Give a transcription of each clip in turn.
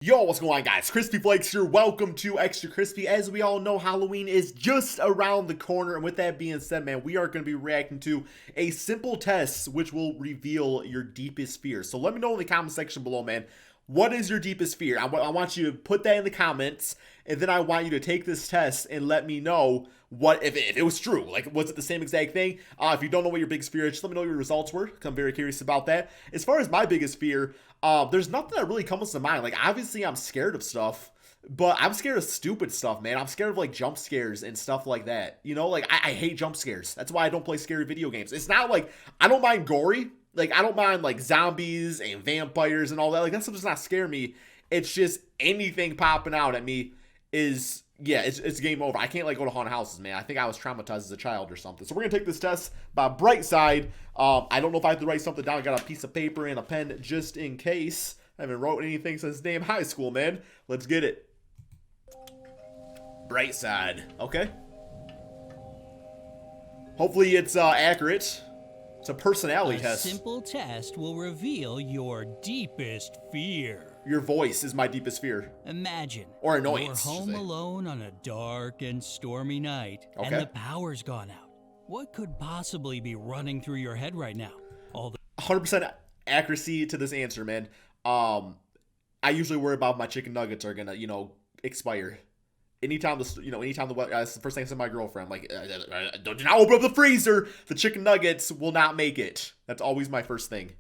Yo, what's going on, guys? Crispy Flakes here. Welcome to Extra Crispy. As we all know, Halloween is just around the corner. And with that being said, man, we are going to be reacting to a simple test which will reveal your deepest fears. So let me know in the comment section below, man. What is your deepest fear? I want you to put that in the comments, and then I want you to take this test and let me know what if it was true. Like, was it the same exact thing? If you don't know what your biggest fear is, just let me know what your results were. I'm very curious about that. As far as my biggest fear, there's nothing that really comes to mind. Like, obviously, I'm scared of stuff, but I'm scared of stupid stuff, man. I'm scared of, like, jump scares and stuff like that. You know, like, I hate jump scares. That's why I don't play scary video games. It's not like, I don't mind gory. Like, I don't mind, like, zombies and vampires and all that. Like, that stuff does not scare me. It's just anything popping out at me is, yeah, it's game over. I can't, like, go to haunted houses, man. I think I was traumatized as a child or something. So we're going to take this test by bright side. I don't know if I have to write something down. I got a piece of paper and a pen just in case. I haven't wrote anything since damn high school, man. Let's get it. Bright side. Okay. Hopefully it's accurate. It's a personality test. A simple test will reveal your deepest fear. Your voice is my deepest fear. Imagine or annoyance. You're home alone on a dark and stormy night, and the power's gone out. What could possibly be running through your head right now? 100% accuracy to this answer, man. I usually worry about my chicken nuggets are gonna, expire. Anytime that's the first thing I said to my girlfriend, like, do not open up the freezer. The chicken nuggets will not make it. That's always my first thing.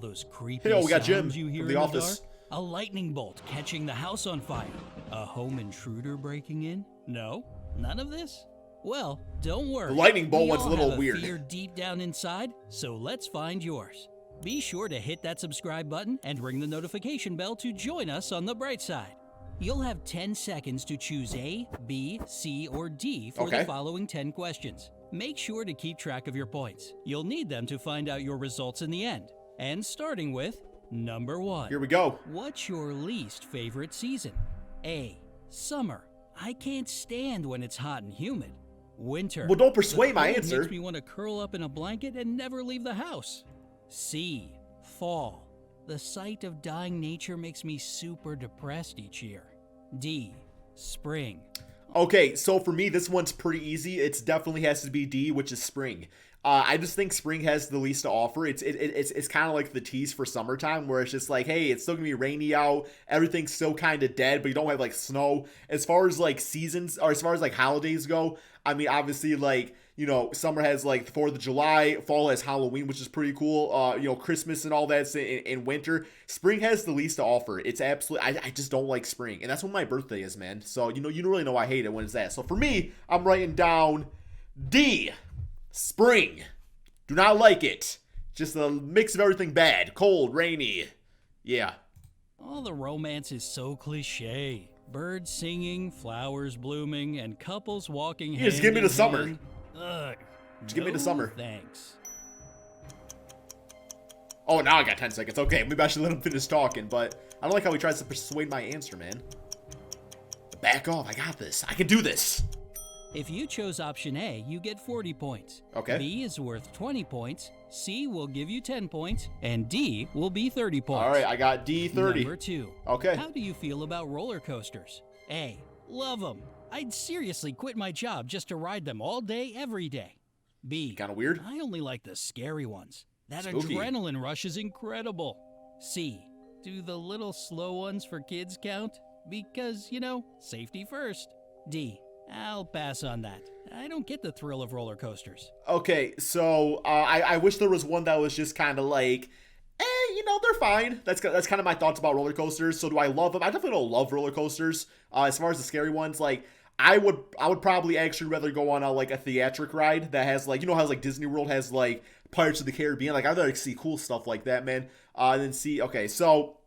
Those creepy we got Jim sounds you hear from the office. Dark? A lightning bolt catching the house on fire. A home intruder breaking in? No, none of this. Well, don't worry. The lightning bolt one's a little have weird. Fear deep down inside, so let's find yours. Be sure to hit that subscribe button and ring the notification bell to join us on the bright side. You'll have 10 seconds to choose A, B, C, or D for the following 10 questions. Make sure to keep track of your points. You'll need them to find out your results in the end. And starting with number 1. Here we go. What's your least favorite season? A, summer. I can't stand when it's hot and humid. Winter. Well, don't persuade my answer. Makes me want to curl up in a blanket and never leave the house. C, fall. The sight of dying nature makes me super depressed each year. D, spring. Okay, so for me, this one's pretty easy. It definitely has to be D, which is spring. I just think spring has the least to offer. It's kind of like the tease for summertime, where it's just like, hey, it's still gonna be rainy out. Everything's still kind of dead, but you don't have like snow. As far as like seasons, or as far as like holidays go, I mean, obviously, like, summer has like the 4th of July, fall has Halloween, which is pretty cool. Christmas and all that's in winter. Spring has the least to offer. It's absolutely, I just don't like spring. And that's when my birthday is, man. So, you don't really know I hate it when it's that. So for me, I'm writing down D, spring. Do not like it. Just a mix of everything bad. Cold, rainy. Yeah. All the romance is so cliche. Birds singing, flowers blooming, and couples walking hand in hand. Just give me the summer. Ugh. Just give me the summer. Thanks. Oh, now I got 10 seconds. Okay, maybe I should let him finish talking, but I don't like how he tries to persuade my answer, man. Back off. I got this. I can do this. If you chose option A, you get 40 points. Okay. B is worth 20 points. C will give you 10 points. And D will be 30 points. All right, I got D 30. Number 2. Okay. How do you feel about roller coasters? A, love them. I'd seriously quit my job just to ride them all day, every day. B, kind of weird. I only like the scary ones. That Spooky. adrenaline rush is incredible. C, do the little slow ones for kids count? Because, safety first. D, I'll pass on that. I don't get the thrill of roller coasters. Okay, so I wish there was one that was just kind of like, they're fine. That's kind of my thoughts about roller coasters. So do I love them? I definitely don't love roller coasters. As far as the scary ones, like, I would probably actually rather go on a theatric ride that has like, how like Disney World has like Pirates of the Caribbean. Like, I'd rather see cool stuff like that, man. And then see, okay, so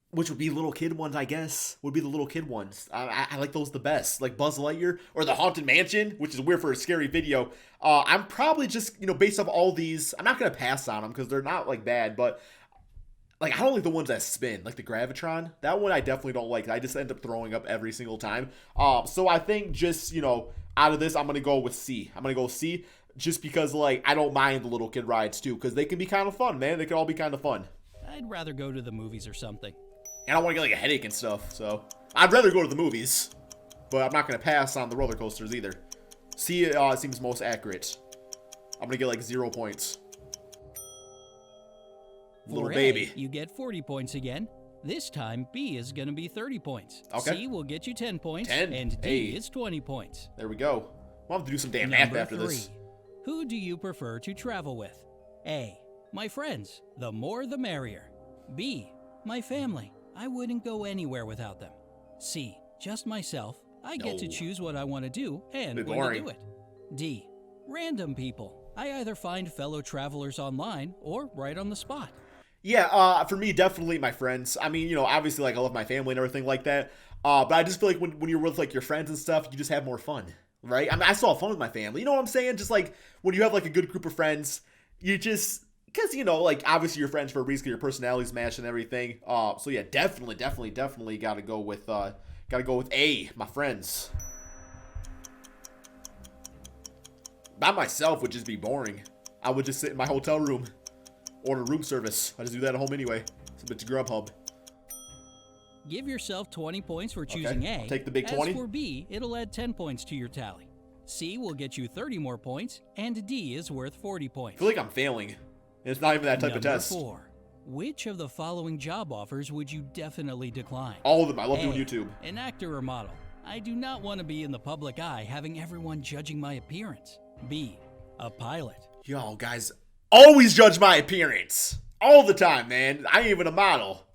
which would be little kid ones, I guess, would be the little kid ones. I like those the best, like Buzz Lightyear or the Haunted Mansion, which is weird for a scary video. I'm probably just, based off all these, I'm not going to pass on them because they're not like bad, but like, I don't like the ones that spin, like the Gravitron. That one I definitely don't like. I just end up throwing up every single time. So I think just, out of this, I'm going to go with C. I'm going to go C just because, like, I don't mind the little kid rides too because they can be kind of fun, man. They can all be kind of fun. I'd rather go to the movies or something. And I don't want to get like a headache and stuff, so I'd rather go to the movies. But I'm not going to pass on the roller coasters either. C seems most accurate. I'm going to get like 0 points. Little baby. You get 40 points again. This time, B is going to be 30 points. Okay. C will get you 10 points. 10. And D is 20 points. There we go. We'll have to do some damn math after this. Who do you prefer to travel with? A. My friends. The more the merrier. B. My family. I wouldn't go anywhere without them. C. Just myself. I get to choose what I want to do and when to do it. D. Random people. I either find fellow travelers online or right on the spot. Yeah, for me, definitely my friends. I mean, you know, obviously, like, I love my family and everything like that. But I just feel like when you're with, like, your friends and stuff, you just have more fun, right? I mean, I still have fun with my family. You know what I'm saying? Just, like, when you have, like, a good group of friends, you just... Because, you know, like, obviously your friends for a reason, your personalities match and everything. So, yeah, definitely gotta go with A, my friends. By myself would just be boring. I would just sit in my hotel room. Order room service. I just do that at home anyway. Submit to Grubhub. Give yourself 20 points for choosing A. I'll take the big 20. As for B, it'll add 10 points to your tally. C will get you 30 more points, and D is worth 40 points. I feel like I'm failing. It's not even that type of test. Number 4. Which of the following job offers would you definitely decline? All of them. I love A, doing YouTube. An actor or model. I do not want to be in the public eye having everyone judging my appearance. B. A pilot. Yo, guys, always judge my appearance. All the time, man. I ain't even a model.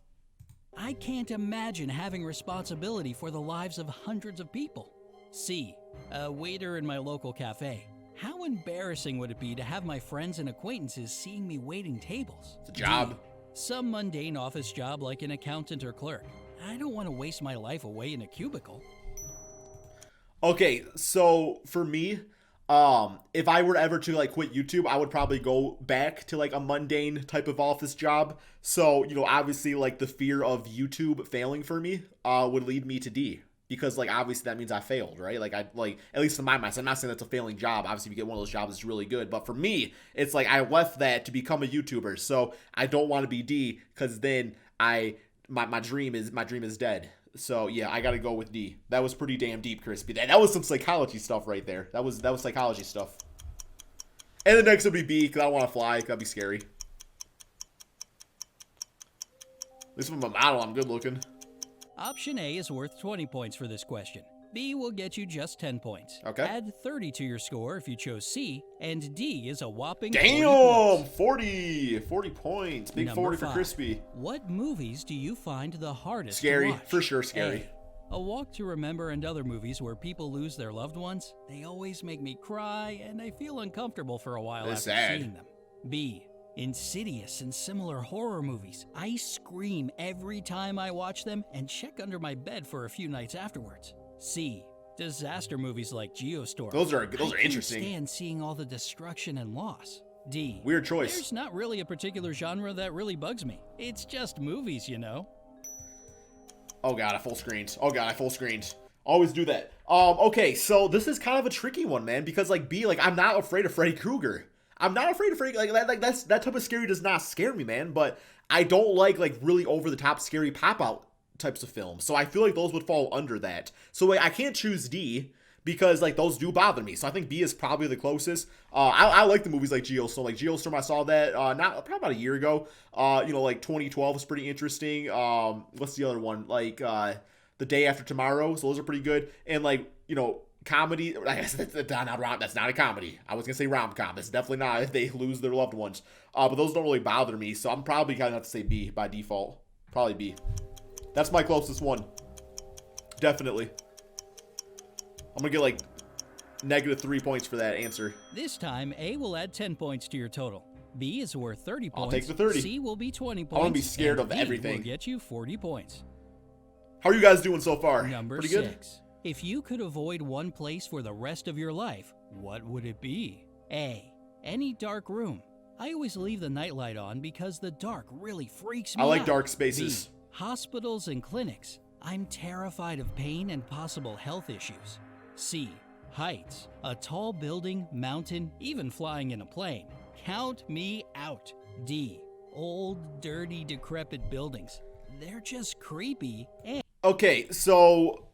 I can't imagine having responsibility for the lives of hundreds of people. C. A waiter in my local cafe. How embarrassing would it be to have my friends and acquaintances seeing me waiting tables? It's a job. D. Some mundane office job like an accountant or clerk. I don't want to waste my life away in a cubicle. Okay, so for me, if I were ever to like quit YouTube, I would probably go back to like a mundane type of office job. So, you know, obviously like the fear of YouTube failing for me would lead me to D. Because like obviously that means I failed, right? Like at least in my mind, so I'm not saying that's a failing job. Obviously if you get one of those jobs, it's really good. But for me, it's like I left that to become a YouTuber. So I don't want to be D because then my dream is dead. So yeah, I gotta go with D. That was pretty damn deep, Crispy. That was some psychology stuff right there. That was psychology stuff. And the next would be B, because I don't want to fly. That'd be scary. At least if I'm a model, I'm good looking. Option A is worth 20 points for this question. B will get you just 10 points. Okay. Add 30 to your score if you chose C, and D is a whopping 40 points. 40 points. Big Number 40 for 5. Crispy. What movies do you find the hardest Scary, to watch? for sure scary. A Walk to Remember and other movies where people lose their loved ones. They always make me cry, and I feel uncomfortable for a while That's after sad. seeing them. B. Insidious and similar horror movies. I scream every time I watch them and check under my bed for a few nights afterwards. C. Disaster movies like Geostorm. Those are I interesting. can't stand seeing all the destruction and loss. D. Weird choice. There's not really a particular genre that really bugs me. It's just movies, you know. Oh god, I full screened. Always do that. Okay, so this is kind of a tricky one, man, because like B, like I'm not afraid of Freddy Krueger. I'm not afraid of Freddy, that type of scary does not scare me, man, but I don't like really over the top scary pop out types of films. So I feel like those would fall under that. So like I can't choose D because like those do bother me. So I think B is probably the closest. I like the movies like Geostorm. Like Geostorm, I saw that probably about a year ago. You know, like 2012 was pretty interesting. What's the other one? Like The Day After Tomorrow. So those are pretty good. And like, you know, comedy, I guess that's not a comedy. I was gonna say rom-com. It's definitely not if they lose their loved ones. But those don't really bother me. So I'm probably gonna have to say B by default. Probably B. That's my closest one. Definitely. I'm gonna get like -3 points for that answer. This time, A will add 10 points to your total. B is worth 30 points. I'll take the 30. C will be 20 points. I wanna be scared and of D everything. will get you 40 points. How are you guys doing so far? Number Pretty 6. good? If you could avoid one place for the rest of your life, what would it be? A. Any dark room. I always leave the nightlight on because the dark really freaks me out. I like dark spaces. B. Hospitals and clinics. I'm terrified of pain and possible health issues. C. Heights. A tall building, mountain, even flying in a plane. Count me out. D. Old, dirty, decrepit buildings. they're just creepy. And Okay, so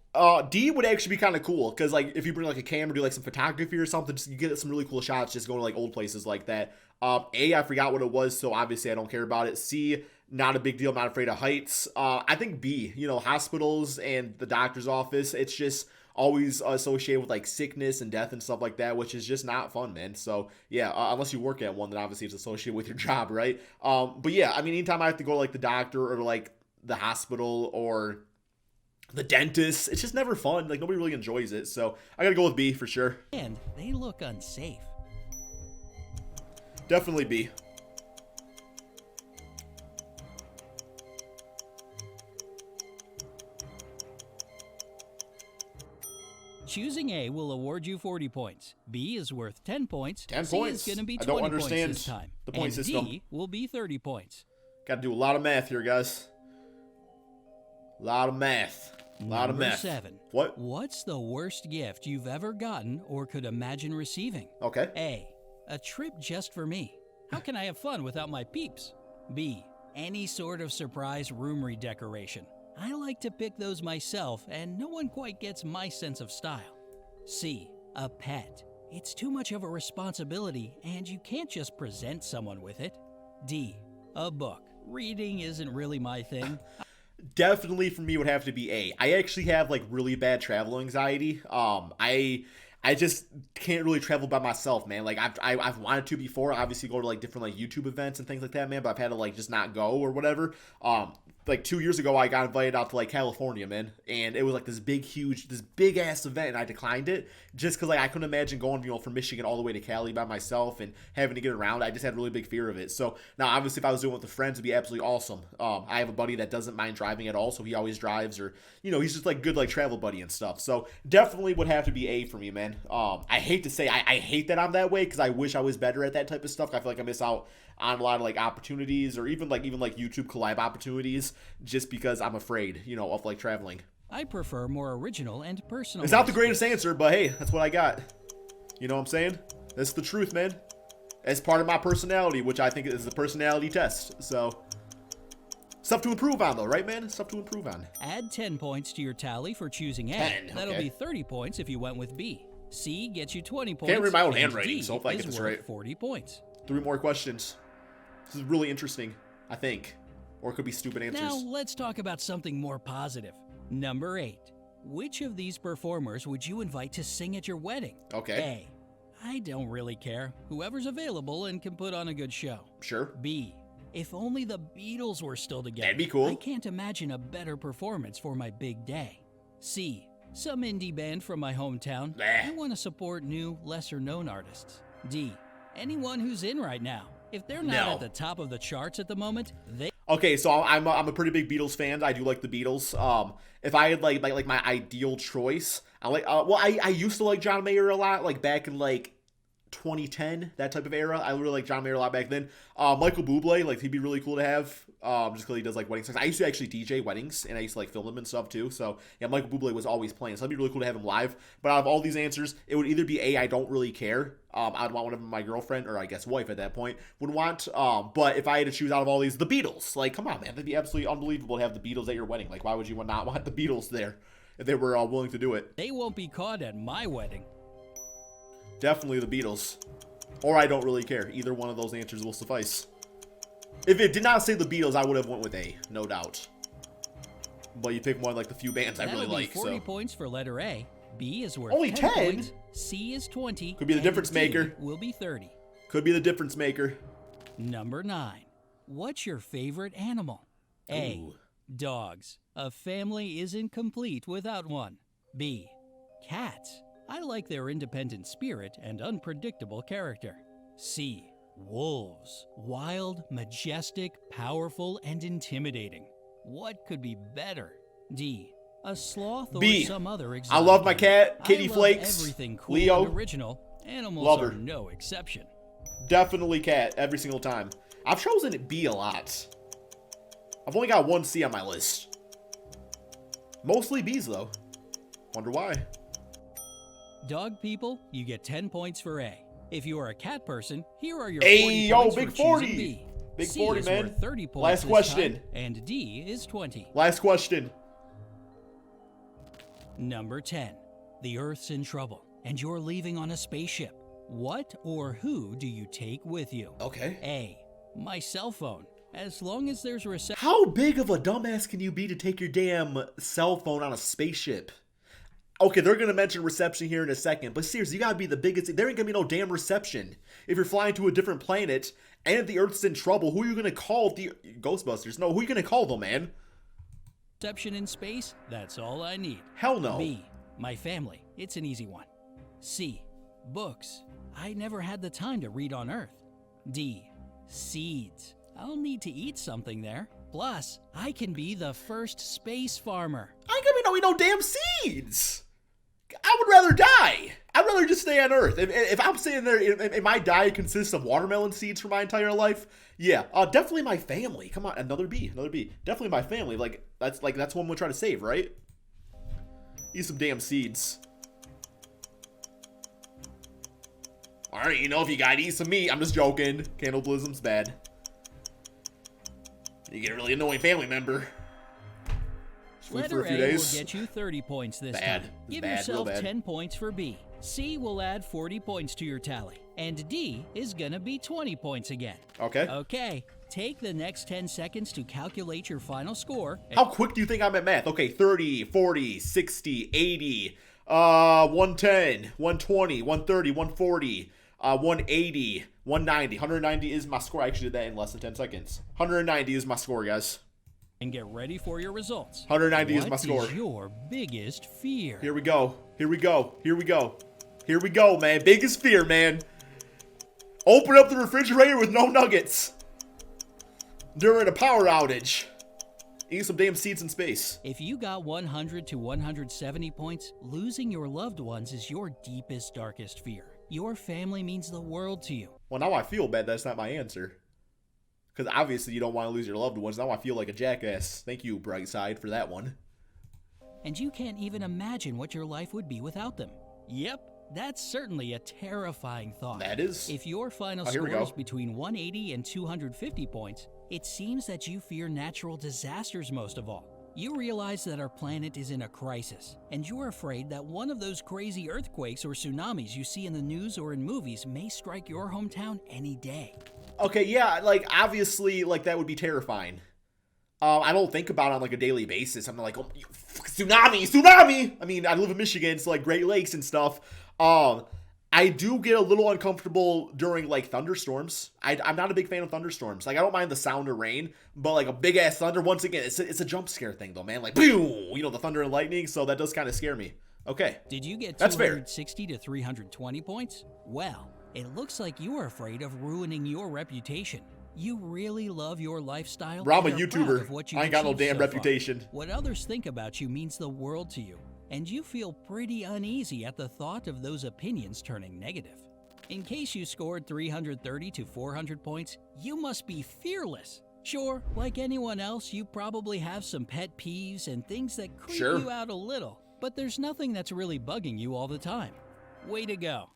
D would actually be kind of cool because like if you bring like a camera, do like some photography or something, just you get some really cool shots just going to like old places like that. A, I forgot what it was, so obviously I don't care about it. C, not a big deal, not afraid of heights. I think B, hospitals and the doctor's office, it's just always associated with like sickness and death and stuff like that, which is just not fun, man. So yeah, unless you work at one, then obviously it's associated with your job, right? But yeah, I mean, anytime I have to go to like the doctor or like the hospital or the dentist, it's just never fun. Like nobody really enjoys it. So I gotta go with B for sure. they look unsafe. Definitely B. Choosing A will award you 40 points. B is worth 10 points. 10 C points. is going to be I 20 don't understand points this time. the point and system. D will be 30 points. Got to do a lot of math here, guys. A lot of math. A lot of Number math. 7. What? What's the worst gift you've ever gotten or could imagine receiving? Okay. A. A trip just for me. How can I have fun without my peeps? B. Any sort of surprise room redecoration. I like to pick those myself, and no one quite gets my sense of style. C. A pet. It's too much of a responsibility, and you can't just present someone with it. D. A book. Reading isn't really my thing. Definitely for me would have to be A. I actually have like really bad travel anxiety. I just can't really travel by myself, man. Like I've wanted to before, obviously go to like different like YouTube events and things like that, man, but I've had to like just not go or whatever. Like 2 years ago I got invited out to like California, man, and it was like this big ass event, and I declined it just because like I couldn't imagine going from Michigan all the way to Cali by myself and having to get around. I just had a really big fear of it. So now obviously if I was doing it with the friends, it'd be absolutely awesome. I have a buddy that doesn't mind driving at all, so he always drives, or he's just like good like travel buddy and stuff. So definitely would have to be A for me, man. I hate to say I hate that I'm that way because I wish I was better at that type of stuff. I feel like I miss out on a lot of like opportunities, or even like YouTube collab opportunities, just because I'm afraid, of like traveling. I prefer more original and personal. It's not the greatest answer, but hey, that's what I got. You know what I'm saying? That's the truth, man. It's part of my personality, which I think is the personality test. So stuff to improve on, though, right, man? Stuff to improve on. Add 10 points to your tally for choosing A. 10, That'll okay. be 30 points if you went with B. C gets you 20 points. Can't read my own and handwriting, D so hopefully I get is this worth right. 40 points. 3 more questions. This is really interesting, I think. Or it could be stupid answers. Now, let's talk about something more positive. Number 8. Which of these performers would you invite to sing at your wedding? Okay. A. I don't really care. Whoever's available and can put on a good show. Sure. B. If only the Beatles were still together. That'd be cool. I can't imagine a better performance for my big day. C. Some indie band from my hometown. Nah. I want to support new, lesser-known artists. D. Anyone who's in right now. If they're not No. at the top of the charts at the moment, they... Okay, so I'm a pretty big Beatles fan. I do like the Beatles. If I had like my ideal choice, I used to like John Mayer a lot, like back in like 2010, that type of era. I really like John Mayer a lot back then. Michael Bublé, like he'd be really cool to have, just because he does like wedding songs. I used to actually DJ weddings, and I used to like film them and stuff too. So yeah, Michael Bublé was always playing, so it'd be really cool to have him live. But out of all these answers, it would either be A, I don't really care. I'd want whatever my girlfriend, or I guess wife at that point, would want. But if I had to choose out of all these, the Beatles. Like, come on, man, that'd be absolutely unbelievable to have the Beatles at your wedding. Like, why would you not want the Beatles there if they were willing to do it? They won't be caught at my wedding. Definitely the Beatles. Or I don't really care. Either one of those answers will suffice. If it did not say the Beatles, I would have went with A, no doubt. But you pick one of like the few bands I really That'll be like. 40 So points for letter A. B is worth Only 10 10? points. C is 20. Could be the and difference D maker. will be 30. Could be the difference maker. Number 9. What's your favorite animal? A. Ooh. Dogs. A family isn't complete without one. B. Cats. I like their independent spirit and unpredictable character. C. Wolves. Wild, majestic, powerful, and intimidating. What could be better? D. A sloth or B. some other I exotic love my animal. cat, I Kitty love Flakes, everything cool Leo. and original. Animals Love are her. no exception. Definitely cat every single time. I've chosen B a lot. I've only got one C on my list. Mostly B's though. Wonder why. Dog people, you get 10 points for A. If you are a cat person, here are your Hey, 40 yo, points big for 40. choosing B. Big C 40, is man. worth 30 points Last this question. time, and D is 20. Last question. Number 10. The Earth's in trouble, and you're leaving on a spaceship. What or who do you take with you? Okay. A. My cell phone. As long as there's reception. How big of a dumbass can you be to take your damn cell phone on a spaceship? Okay, they're going to mention reception here in a second, but seriously, you got to be the biggest. There ain't going to be no damn reception. If you're flying to a different planet and the Earth's in trouble, who are you going to call? The Ghostbusters? No, who are you going to call them, man? Reception in space? That's all I need. Hell no. B. My family. It's an easy one. C. Books. I never had the time to read on Earth. D. Seeds. I'll need to eat something there. Plus, I can be the first space farmer. I ain't going to be no damn seeds. I would rather die. I'd rather just stay on Earth. If I'm sitting there, if my diet consists of watermelon seeds for my entire life, yeah, definitely my family. Come on, another B. Definitely my family. That's one we're trying to save, right? Eat some damn seeds. All right, if you gotta eat some meat, I'm just joking. Cannibalism's bad. You get a really annoying family member. Letter A will get you 30 points this time. Give Bad, yourself real bad. 10 points for B. C will add 40 points to your tally. And D is gonna be 20 points again. Okay. Okay, take the next 10 seconds to calculate your final score. How quick do you think I'm at math? Okay, 30, 40, 60, 80, 110, 120, 130, 140, 180, 190. 190 is my score. I actually did that in less than 10 seconds. 190 is my score, guys. And get ready for your results. 190 is my score. What is your biggest fear? Here we go. Here we go. Here we go. Here we go, man. Biggest fear, man. Open up the refrigerator with no nuggets during a power outage. Eat some damn seeds in space. If you got 100 to 170 points, losing your loved ones is your deepest, darkest fear. Your family means the world to you. Well, now I feel bad that's not my answer. Because obviously you don't want to lose your loved ones. Now I feel like a jackass. Thank you, Brightside, for that one. And you can't even imagine what your life would be without them. Yep, that's certainly a terrifying thought. That is. If your final score is between 180 and 250 points, it seems that you fear natural disasters most of all. You realize that our planet is in a crisis, and you're afraid that one of those crazy earthquakes or tsunamis you see in the news or in movies may strike your hometown any day. Okay, yeah, obviously, that would be terrifying. I don't think about it on, a daily basis. I'm like, oh, tsunami! I mean, I live in Michigan, so, Great Lakes and stuff. I do get a little uncomfortable during, thunderstorms. I'm not a big fan of thunderstorms. I don't mind the sound of rain, but, a big-ass thunder, once again, it's a jump scare thing, though, man. Boom! The thunder and lightning, so that does kind of scare me. Okay. Did you get That's 260 to 320 points? Well, it looks like you are afraid of ruining your reputation. You really love your lifestyle. Bro, I'm a and are proud YouTuber. of what I ain't got no you've damn achieved so reputation. far. What others think about you means the world to you, and you feel pretty uneasy at the thought of those opinions turning negative. In case you scored 330 to 400 points, you must be fearless. Sure, like anyone else, you probably have some pet peeves and things that creep you out a little, but there's nothing that's really bugging you all the time. Way to go.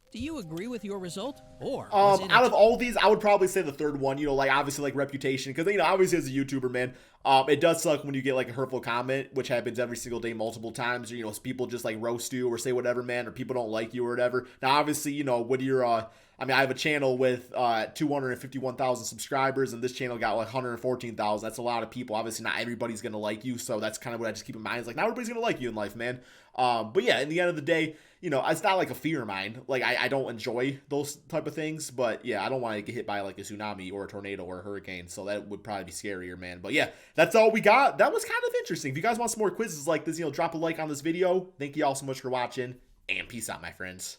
Do you agree with your result? Or out of all these, I would probably say the third one, obviously reputation, because obviously as a YouTuber, man, it does suck when you get a hurtful comment, which happens every single day multiple times, or people just roast you or say whatever, man, or people don't like you or whatever. Now obviously, with your I have a channel with 251,000 subscribers, and this channel got 114,000. That's a lot of people. Obviously not everybody's gonna like you, so that's kind of what I just keep in mind. It's not everybody's gonna like you in life, man. But yeah, in the end of the day, it's not a fear of mine. I don't enjoy those type of things, but yeah, I don't want to get hit by a tsunami or a tornado or a hurricane, so that would probably be scarier, man. But yeah, that's all we got. That was kind of interesting. If you guys want some more quizzes like this, drop a like on this video. Thank you all so much for watching, and peace out, my friends.